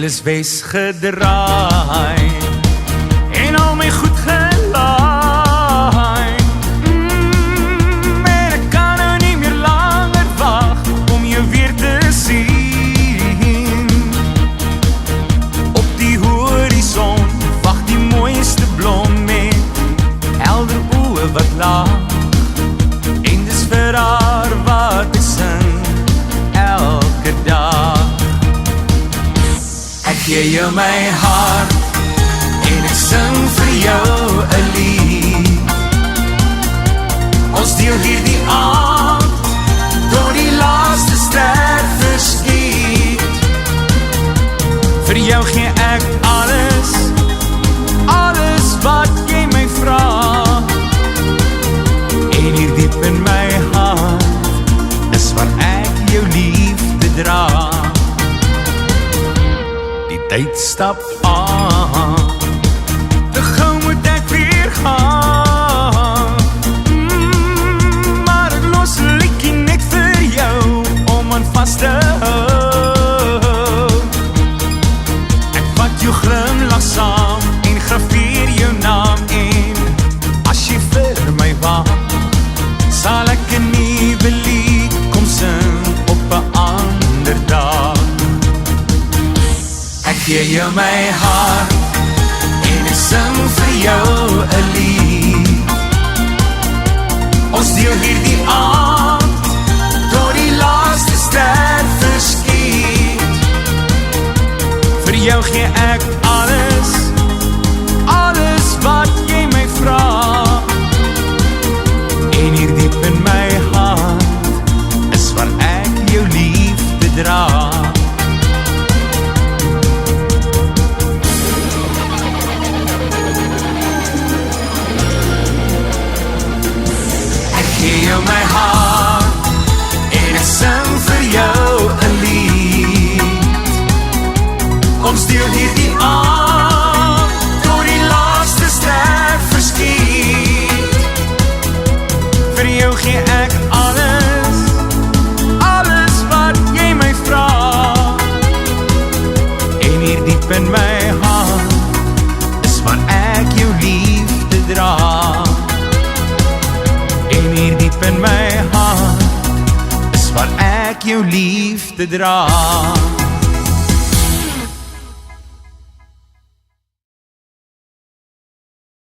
is Wes gedraai en al my goed gelaai. En ek kan nou nie meer langer wag om jou weer te sien. Op die horizon wag die mooiste blom met helder oë wat lag. En dis vir haar wat ek sing elke dag. Ek gee jou my hart en ek sing vir jou 'n lied. Ons deel hierdie aand tot die laaste ster verskiet. Vir jou gee ek alles, alles wat jy my vra. En hier diep in my hart is waar ek jou liefde dra. Die tyd stap aan, te gou moet ek weer gaan. Maar ek los 'n liedjie net vir jou om aan vas te hou. Ek vat jou glimlach saam en graveer jou naam in. As jy vir my wag, sal ek 'n nuwe lied kom sing op 'n ander dag. Ek gee jou my hart en ek sing vir jou 'n lied. Ons deel hierdie aand tot die laaste ster verskiet. Vir jou gee ek alles, alles wat jy my vra. En hier diep in my hart is waar ek jou liefde dra. Ek gee jou my hart en ek sing vir jou 'n lied. Ons deel hierdie aand tot die laaste ster verskiet. Vir jou gee ek alles, alles wat jy my vra. En hier diep in my hart is waar ek jou liefde dra. En hier diep in my hart is waar ek jou liefde dra.